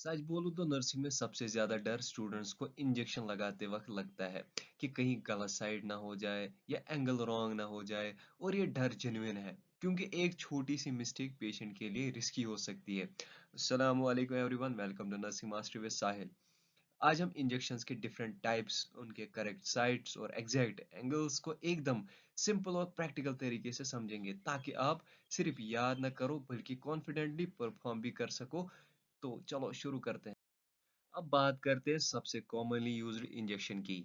सच बोलूं तो नर्सिंग में सबसे ज्यादा डर स्टूडेंट्स को इंजेक्शन लगाते वक्त लगता है कि कहीं गलत साइड ना हो जाए या एंगल रॉन्ग ना हो जाए। और ये डर जेन्युइन है क्योंकि एक छोटी सी मिस्टेक पेशेंट के लिए रिस्की हो सकती है। अस्सलाम वालेकुम everyone, welcome to nursing master with Sahil. आज हम इंजेक्शंस के डिफरेंट टाइप्स, उनके करेक्ट साइट्स और एग्जैक्ट एंगल्स को एकदम सिंपल और प्रैक्टिकल तरीके से समझेंगे ताकि आप सिर्फ याद ना करो बल्कि कॉन्फिडेंटली परफॉर्म भी कर सको। तो चलो शुरू करते हैं। अब बात करते हैं सबसे कॉमनली यूज्ड इंजेक्शन की,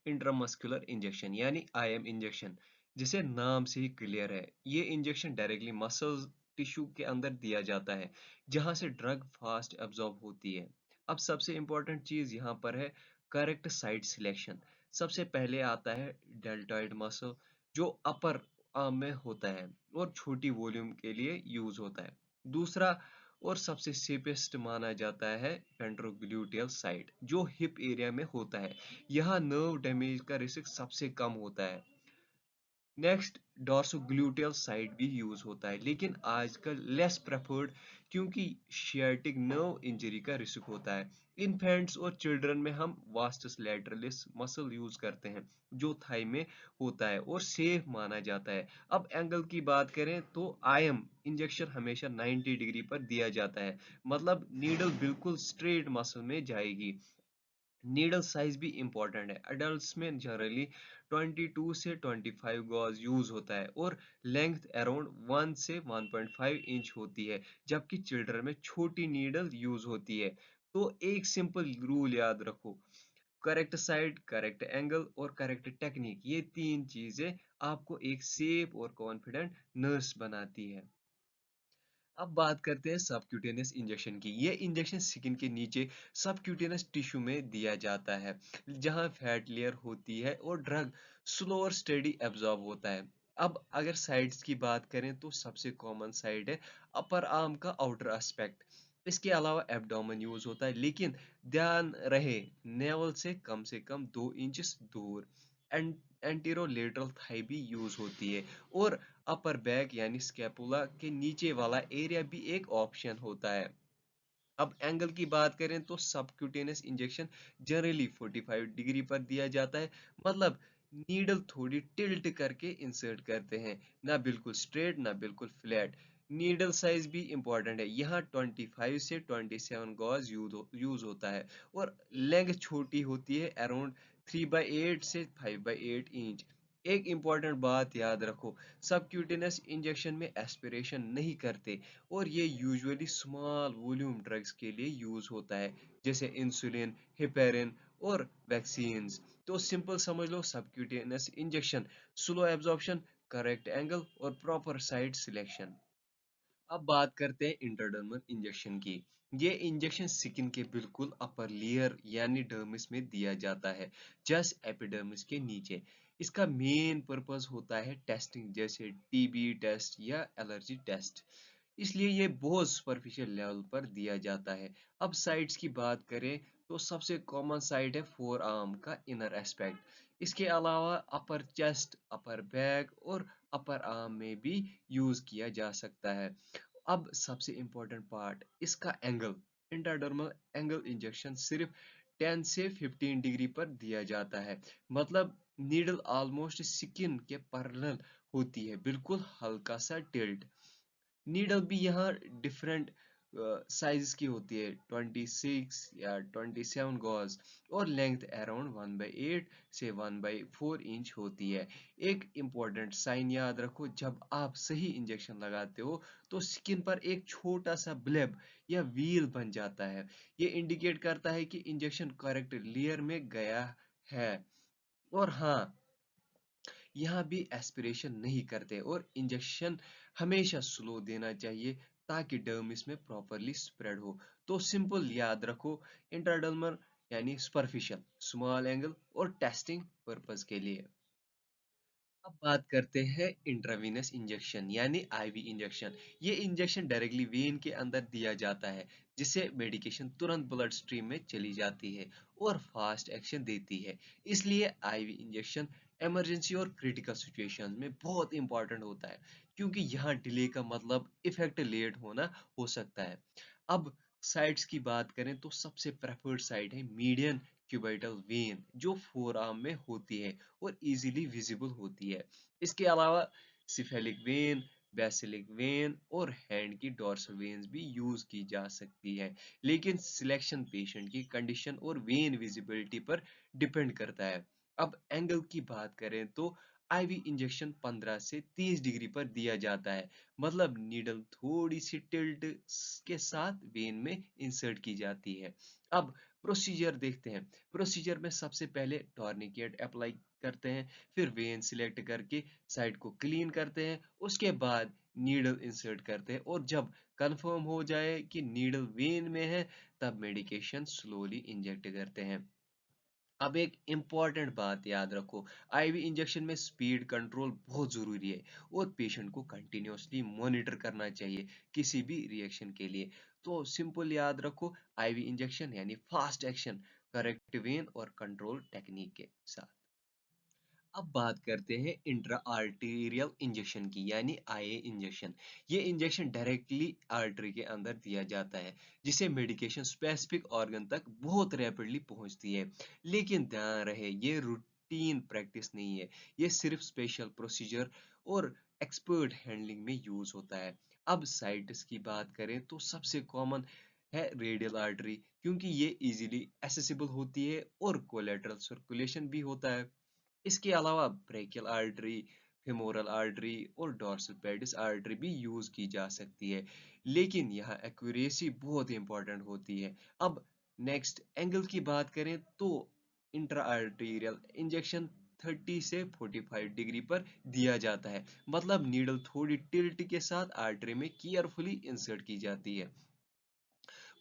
इंट्रामस्कुलर इंजेक्शन यानी आईएम इंजेक्शन, जिसे नाम से ही क्लियर है। ये इंजेक्शन डायरेक्टली मसल्स टिश्यू के अंदर दिया जाता है जहां से ड्रग फास्ट एब्जॉर्ब होती है। अब सबसे इंपॉर्टेंट चीज यहाँ पर है करेक्ट साइट सिलेक्शन। सबसे पहले आता है डेल्टॉइड मसल, जो अपर आर्म में होता है और छोटी वॉल्यूम के लिए यूज होता है। दूसरा और सबसे सेफेस्ट माना जाता है वेंट्रोग्लूटियल साइड, जो हिप एरिया में होता है। यहाँ नर्व डैमेज का रिस्क सबसे कम होता है। नेक्स्ट डॉर्सोग्लूटियल साइड भी यूज होता है लेकिन आजकल लेस प्रेफर्ड क्योंकि शियाटिक नर्व इंजरी का रिस्क होता है। इन्फेंट्स और चिल्ड्रन में हम वास्टस लैटरलिस मसल यूज करते हैं जो थाई में होता है और सेफ माना जाता है। अब एंगल की बात करें तो आईएम इंजेक्शन हमेशा 90 डिग्री पर दिया जाता है, मतलब नीडल बिल्कुल स्ट्रेट मसल में जाएगी। नीडल साइज भी इंपॉर्टेंट है। अडल्ट्स में जनरली 22 से 25 गॉज यूज होता है और लेंथ अराउंड 1 से 1.5 इंच होती है, जबकि चिल्ड्रन में छोटी नीडल यूज होती है। तो एक सिंपल रूल याद रखो, करेक्ट साइड, करेक्ट एंगल और करेक्ट टेक्निक, ये तीन चीजें आपको एक सेफ और कॉन्फिडेंट नर्स बनाती है। अब बात करते हैं सबक्यूटेनियस इंजेक्शन की। ये इंजेक्शन स्किन के नीचे सबक्यूटेनियस टिश्यू में दिया जाता है जहां फैट लेयर होती है और ड्रग स्लो और स्टेडी एब्जॉर्ब होता है। अब अगर साइड्स की बात करें तो सबसे कॉमन साइड है अपर आर्म का आउटर एस्पेक्ट। इसके अलावा एब्डोमेन यूज होता है लेकिन ध्यान रहे नेवल से कम 2 इंच दूर। एंटीरोलेटरल थाई भी यूज होती है और अपर बैक यानी स्कैपुला के नीचे वाला एरिया भी एक ऑप्शन होता है। अब एंगल की बात करें तो सबक्यूटेनियस इंजेक्शन जनरली 45 डिग्री पर दिया जाता है, मतलब नीडल थोड़ी टिल्ट करके इंसर्ट करते हैं, ना बिल्कुल स्ट्रेट ना बिल्कुल फ्लैट। नीडल साइज भी इंपॉर्टेंट है, यहाँ 25 से 27 गॉज यूज होता है और लेंथ छोटी होती है, अराउंड 3/8 से 5/8 इंच। एक इम्पॉर्टेंट बात याद रखो, सबक्यूटेनियस इंजेक्शन में एस्पिरेशन नहीं करते और ये यूजुअली स्मॉल वॉल्यूम ड्रग्स के लिए यूज होता है, जैसे इंसुलिन, हेपेरिन और वैक्सीन्स। तो सिंपल समझ लो, subcutaneous injection, slow absorption, correct angle और प्रॉपर साइट सिलेक्शन। अब बात करते हैं इंट्राडर्मल इंजेक्शन की। ये इंजेक्शन स्किन के बिल्कुल अपर लेयर यानी डर्मिस में दिया जाता है, जस्ट एपिडर्मिस के नीचे। इसका मेन पर्पस होता है टेस्टिंग, जैसे टीबी टेस्ट या एलर्जी टेस्ट, इसलिए ये बहुत सुपरफिशियल लेवल पर दिया जाता है। अब साइड्स की बात करें तो सबसे कॉमन साइड है फोर आर्म का इनर एस्पेक्ट। इसके अलावा अपर चेस्ट, अपर बैक और अपर आर्म में भी यूज किया जा सकता है। अब सबसे इम्पोर्टेंट पार्ट, इसका एंगल। इंट्राडर्मल एंगल इंजेक्शन सिर्फ 10 से 15 डिग्री पर दिया जाता है, मतलब नीडल ऑलमोस्ट स्किन के पैरेलल होती है, बिल्कुल हल्का सा टिल्ट। नीडल भी यहाँ डिफरेंट साइज की होती है, 26 या 27 गॉज, और लेंथ अराउंड 1/8 से 1/4 इंच होती है। एक इम्पोर्टेंट साइन याद रखो, जब आप सही इंजेक्शन लगाते हो तो स्किन पर एक छोटा सा ब्लेब या व्हील बन जाता है। ये इंडिकेट करता है कि इंजेक्शन करेक्ट लेयर में गया है। और हाँ, यहाँ भी एस्पिरेशन नहीं करते और इंजेक्शन हमेशा स्लो देना चाहिए ताकि डर्मिस में प्रॉपरली स्प्रेड हो। तो सिंपल याद रखो, इंट्राडर्मल यानी सुपरफिशियल, स्मॉल एंगल और टेस्टिंग पर्पस के लिए। अब बात करते हैं इंट्रावीनस इंजेक्शन यानी आईवी इंजेक्शन। ये इंजेक्शन डायरेक्टली वेन के अंदर दिया जाता है, जिससे मेडिकेशन तुरंत ब्लड स्ट्रीम में चली जाती है और फास्ट एक्शन देती है। इसलिए आईवी इंजेक्शन इमरजेंसी और क्रिटिकल सिचुएशंस में बहुत इंपॉर्टेंट होता है, क्योंकि यहाँ डिले का मतलब इफेक्ट लेट होना हो सकता है। अब साइट्स की बात करें तो सबसे प्रेफर्ड साइट है मीडियन क्यूबिटल वेन जो फोर आर्म में होती है और इजीली विजिबल होती है। इसके अलावा सिफेलिक वेन, बेसिलिक वेन और हैंड की डोर्सल वेन्स भी यूज की जा सकती है, लेकिन सिलेक्शन पेशेंट की कंडीशन और वेन विजिबिलिटी पर डिपेंड करता है। अब एंगल की बात करें तो आईवी इंजेक्शन 15 से 30 डिग्री पर दिया जाता है, मतलब नीडल थोड़ी सी टिल्ट के साथ वेन में इंसर्ट की जाती है। अब प्रोसीजर देखते हैं। प्रोसीजर में सबसे पहले टॉर्निकेट अप्लाई करते हैं, फिर वेन सिलेक्ट करके साइड को क्लीन करते हैं, उसके बाद नीडल इंसर्ट करते हैं और जब कंफर्म हो जाए कि नीडल वेन में है तब मेडिकेशन स्लोली इंजेक्ट करते हैं। अब एक इम्पॉर्टेंट बात याद रखो, आईवी इंजेक्शन में स्पीड कंट्रोल बहुत जरूरी है और पेशेंट को कंटिन्यूअसली मॉनिटर करना चाहिए किसी भी रिएक्शन के लिए। तो सिंपल याद रखो, आईवी इंजेक्शन यानी फास्ट एक्शन, करेक्ट वेन और कंट्रोल टेक्निक के साथ। अब बात करते हैं इंट्रा आर्टीरियल इंजेक्शन की यानी आईए इंजेक्शन। ये इंजेक्शन डायरेक्टली आर्टरी के अंदर दिया जाता है, जिसे मेडिकेशन स्पेसिफिक ऑर्गन तक बहुत रैपिडली पहुंचती है। लेकिन ध्यान रहे, ये रूटीन प्रैक्टिस नहीं है, ये सिर्फ स्पेशल प्रोसीजर और एक्सपर्ट हैंडलिंग में यूज होता है। अब साइट्स की बात करें तो सबसे कॉमन है रेडियल आर्टरी, क्योंकि ये इजीली एसेसिबल होती है और कोलेटरल सर्कुलेशन भी होता है। इसके अलावा ब्रेकियल आर्टरी, फेमोरल आर्टरी और डोर्सल पेडिस आर्टरी भी यूज की जा सकती है, लेकिन यहाँ एक्यूरेसी बहुत इंपॉर्टेंट होती है। अब नेक्स्ट एंगल की बात करें तो इंट्रा आर्टीरियल इंजेक्शन 30 से 45 डिग्री पर दिया जाता है, मतलब नीडल थोड़ी टिल्ट के साथ आर्टरी में केयरफुली इंसर्ट की जाती है।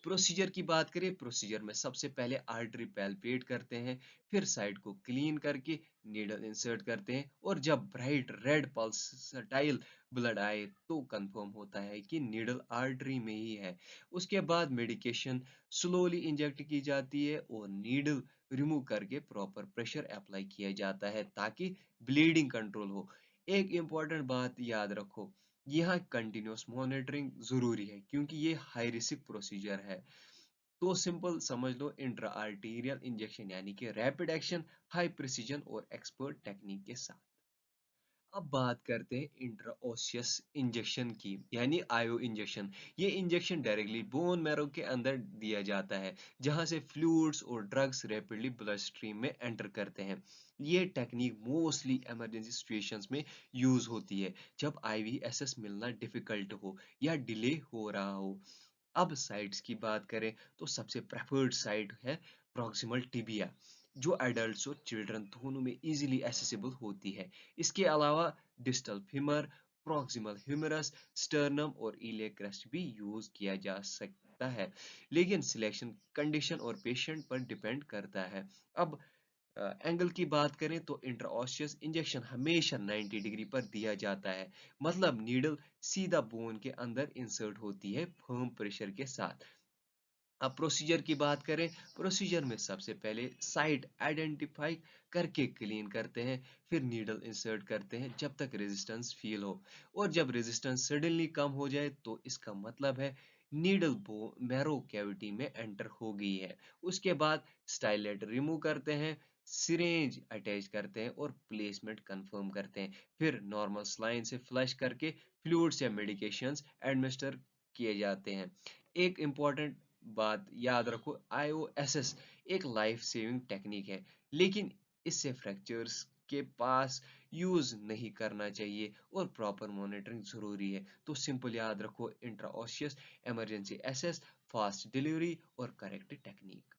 प्रोसीजर की बात करें, प्रोसीजर में सबसे पहले आर्टरी पैल्पेट करते हैं, फिर साइड को क्लीन करके नीडल इंसर्ट करते हैं और जब ब्राइट रेड पल्सटाइल ब्लड आए तो कंफर्म होता है कि नीडल आर्टरी में ही है। उसके बाद मेडिकेशन स्लोली इंजेक्ट की जाती है और नीडल रिमूव करके प्रॉपर प्रेशर अप्लाई किया जाता है ताकि ब्लीडिंग कंट्रोल हो। एक इम्पॉर्टेंट बात याद रखो, यहाँ कंटिन्यूस मॉनिटरिंग जरूरी है क्योंकि ये हाई रिस्क प्रोसीजर है। तो सिंपल समझ लो, इंट्रा आर्टीरियल इंजेक्शन यानी कि रैपिड एक्शन, हाई प्रिसीजन और एक्सपर्ट टेक्निक के साथ। अब बात करते हैं इंट्राओसियस इंजेक्शन की यानी आईओ इंजेक्शन। ये इंजेक्शन डायरेक्टली बोन मैरो के अंदर दिया जाता है, जहां से फ्लूइड्स और ड्रग्स रैपिडली ब्लड स्ट्रीम में एंटर करते हैं। ये टेक्निक मोस्टली इमरजेंसी सिचुएशंस में यूज होती है, जब आईवीएसएस मिलना डिफिकल्ट हो या डिले हो रहा हो। अब साइट्स की बात करें तो सबसे प्रेफर्ड साइट है प्रॉक्सिमल टिबिया, जो एडल्ट्स और चिल्ड्रन दोनों में इजीली एसेसिबल होती है। इसके अलावा distal femur, proximal humerus, sternum और इलियक क्रेस्ट भी यूज किया जा सकता है, लेकिन सिलेक्शन कंडीशन और पेशेंट पर डिपेंड करता है। अब एंगल की बात करें तो इंट्राओशियस इंजेक्शन हमेशा 90 डिग्री पर दिया जाता है, मतलब नीडल सीधा बोन के अंदर इंसर्ट होती है फर्म प्रेशर के साथ। अब प्रोसीजर की बात करें, प्रोसीजर में सबसे पहले साइट आइडेंटिफाई करके क्लीन करते हैं, फिर नीडल इंसर्ट करते हैं जब तक रेजिस्टेंस फील हो, और जब रेजिस्टेंस सडनली कम हो जाए तो इसका मतलब है नीडल बो मैरो कैविटी में एंटर हो गई है। उसके बाद स्टाइलेट रिमूव करते हैं, सिरेंज अटैच करते हैं और प्लेसमेंट कंफर्म करते हैं, फिर नॉर्मल स्लाइन से फ्लश करके फ्लूइड्स या मेडिकेशंस एडमिनिस्टर किए जाते हैं। एक इम्पॉर्टेंट बात याद रखो, आईओएसएस एक लाइफ सेविंग टेक्निक है, लेकिन इससे फ्रैक्चर्स के पास यूज नहीं करना चाहिए और प्रॉपर मॉनिटरिंग जरूरी है। तो सिंपल याद रखो, इंट्राओशियस इमरजेंसी एसेस, फास्ट डिलीवरी और करेक्ट टेक्निक।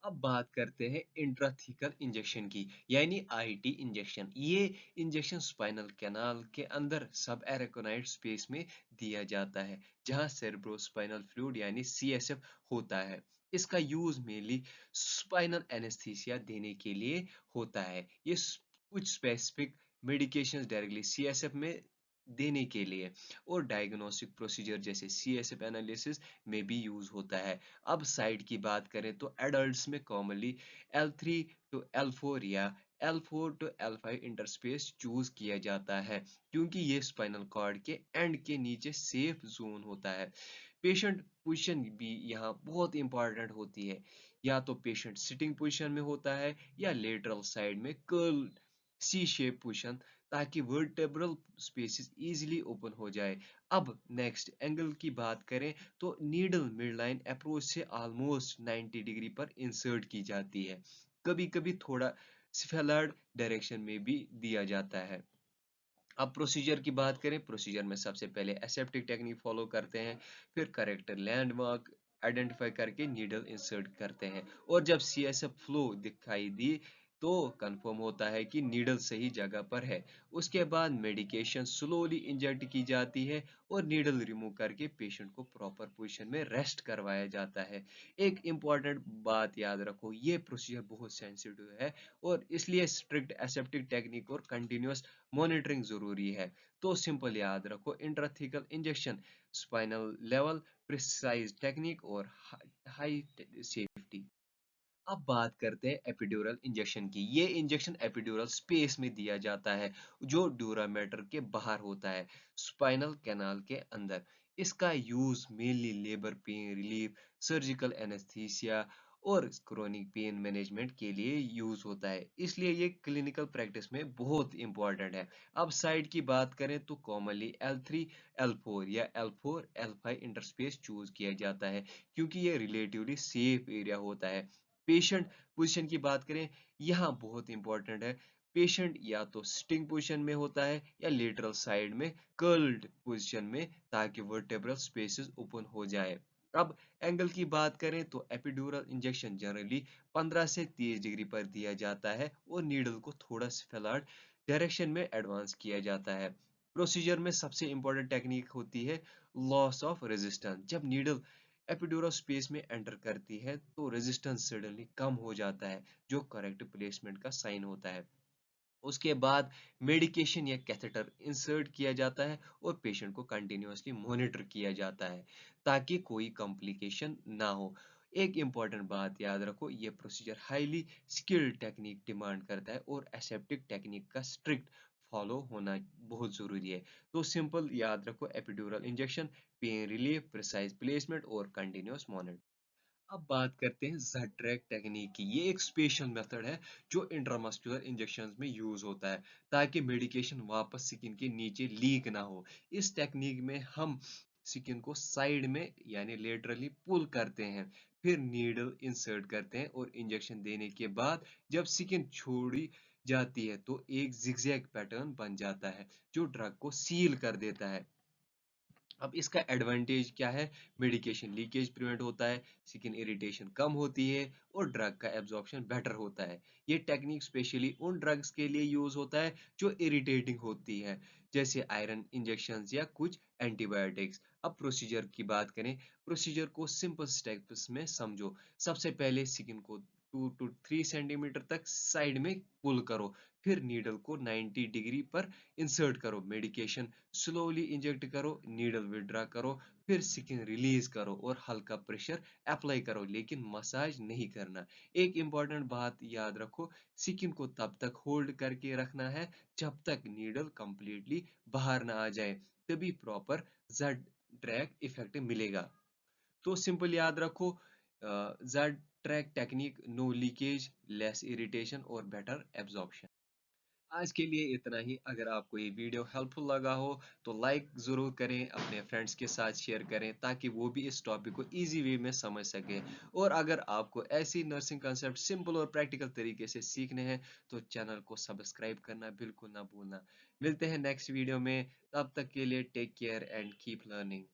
अब बात करते हैं इंट्राथीकल इंजेक्शन की यानी आईटी इंजेक्शन। ये इंजेक्शन स्पाइनल कैनाल के अंदर सब एरेकोनाइड स्पेस में दिया जाता है, जहां सेरेब्रोस्पाइनल फ्लूइड यानी सीएसएफ होता है। इसका यूज मेनली स्पाइनल एनेस्थीसिया देने के लिए होता है। ये कुछ स्पेसिफिक मेडिकेशंस डायरेक्टली सीएसएफ में देने के लिए और डायग्नोस्टिक प्रोसीजर जैसे सीएसएफ एनालिसिस में भी यूज होता है। अब साइड की बात करें तो एडल्ट्स में कॉमनली L3 टू L4 या L4 to L5 interspace choose किया जाता है, क्योंकि ये स्पाइनल कॉर्ड के एंड के नीचे सेफ जोन होता है। पेशेंट पोजीशन भी यहाँ बहुत इंपॉर्टेंट होती है। या तो पेशेंट सिटिंग पोजीशन में होता है या लेटरल साइड में कर्ल सी शेप पोजीशन, ताकि वर्टेब्रल स्पेसेस इजीली ओपन हो जाए। अब नेक्स्ट एंगल की बात करें तो नीडल मिडलाइन अप्रोच से ऑलमोस्ट 90 डिग्री पर इंसर्ट की जाती है। कभी कभी थोड़ा स्फेलर्ड डायरेक्शन में भी दिया जाता है। अब प्रोसीजर की बात करें, प्रोसीजर में सबसे पहले एसेप्टिक टेक्निक फॉलो करते हैं, फिर करेक्टर लैंडमार्क आइडेंटिफाई करके नीडल इंसर्ट करते हैं, और जब सीएसएफ फ्लो दिखाई दी तो कंफर्म होता है कि नीडल सही जगह पर है। उसके बाद मेडिकेशन स्लोली इंजेक्ट की जाती है और नीडल रिमूव करके पेशेंट को प्रॉपर पोजीशन में रेस्ट करवाया जाता है। एक इम्पॉर्टेंट बात याद रखो, ये प्रोसीजर बहुत सेंसिटिव है और इसलिए स्ट्रिक्ट एसेप्टिक टेक्निक और कंटिन्यूस मॉनिटरिंग जरूरी है। तो सिंपल याद रखो, intrathecal injection, spinal level, precise technique और हाई सेफ्टी। अब बात करते हैं एपिड्यूरल इंजेक्शन की। ये इंजेक्शन एपिड्यूरल स्पेस में दिया जाता है जो ड्यूरामेटर के बाहर होता है, स्पाइनल कैनाल के अंदर। इसका use mainly labour pain relief, surgical anaesthesia और क्रोनिक पेन मैनेजमेंट के लिए यूज होता है, इसलिए ये क्लिनिकल प्रैक्टिस में बहुत इंपॉर्टेंट है। अब साइड की बात करें तो कॉमनली L3 L4 या L4 L5 इंटरस्पेस चूज किया जाता है, क्योंकि ये रिलेटिवली सेफ एरिया होता है। पेशेंट पोजीशन की बात करें, यहाँ बहुत इंपॉर्टेंट है। पेशेंट या तो सिटिंग पोजीशन में होता है या लेटरल साइड में कर्ल्ड पोजीशन में, ताकि वर्टेब्रल स्पेसेस ओपन हो जाए। अब एंगल की बात करें तो एपिड्यूरल इंजेक्शन जनरली 15 से 30 डिग्री पर दिया जाता है और नीडल को थोड़ा स्फेलर्ड डायरेक्शन में एडवांस किया जाता है। प्रोसीजर में सबसे इंपॉर्टेंट टेक्निक होती है लॉस ऑफ रेजिस्टेंस। जब नीडल एपिड्यूरल स्पेस में एंटर करती है तो रेजिस्टेंस सडनली कम हो जाता है, जो करेक्ट प्लेसमेंट का साइन होता है। उसके बाद मेडिकेशन या कैथेटर इंसर्ट किया जाता है और पेशेंट को कंटिन्यूअसली मॉनिटर किया जाता है, ताकि कोई कॉम्प्लिकेशन ना हो। एक इम्पॉर्टेंट बात याद रखो, ये procedure highly skilled technique demand करता है और एसेप्टिक टेक्निक का स्ट्रिक्ट फॉलो होना बहुत ज़रूरी है। तो सिंपल याद रखो, epidural injection, pain relief, precise placement और कंटिन्यूअस मॉनिटर। अब बात करते हैं Z-ट्रैक टेक्निक की। ये एक स्पेशल मेथड है जो इंट्रामस्कुलर इंजेक्शंस में यूज होता है, ताकि मेडिकेशन वापस स्किन के नीचे लीक ना हो। इस टेक्निक में हम स्किन को साइड में यानी लेटरली पुल करते हैं, फिर नीडल इंसर्ट करते हैं और इंजेक्शन देने के बाद जब स्किन छोड़ी जाती है तो एक जिगजैग पैटर्न बन जाता है जो ड्रग को सील कर देता है। अब इसका एडवांटेज क्या है? मेडिकेशन लीकेज प्रिवेंट होता है, स्किन इरिटेशन कम होती है और ड्रग का एब्जॉर्प्शन बेटर होता है। ये टेक्निक स्पेशली उन ड्रग्स के लिए यूज होता है जो इरिटेटिंग होती है, जैसे आयरन इंजेक्शंस या कुछ एंटीबायोटिक्स। अब प्रोसीजर की बात करें, प्रोसीजर को सिंपल स्टेप्स में समझो। सबसे पहले स्किन को 2 to 3 सेंटीमीटर तक साइड में पुल करो, फिर नीडल को 90 डिग्री पर इंसर्ट करो, मेडिकेशन स्लोली इंजेक्ट करो, नीडल विड्रा करो, फिर स्किन रिलीज करो और हल्का प्रेशर अप्लाई करो, लेकिन मसाज नहीं करना। एक इंपॉर्टेंट बात याद रखो, स्किन को तब तक होल्ड करके रखना है जब तक नीडल कंप्लीटली बाहर ना आ जाए, तभी प्रॉपर जेड ट्रैक इफेक्ट मिलेगा। तो सिंपल याद रखो, Z track technique, no leakage, less irritation और बेटर एब्जॉर्प्शन। आज के लिए इतना ही। अगर आपको ये वीडियो हेल्पफुल लगा हो तो लाइक ज़रूर करें, अपने फ्रेंड्स के साथ शेयर करें ताकि वो भी इस टॉपिक को इजी वे में समझ सके। और अगर आपको ऐसी नर्सिंग कंसेप्ट सिंपल और प्रैक्टिकल तरीके से सीखने हैं तो चैनल को सब्सक्राइब करना बिल्कुल ना भूलना। मिलते हैं नेक्स्ट वीडियो में, तब तक के लिए take care and keep learning.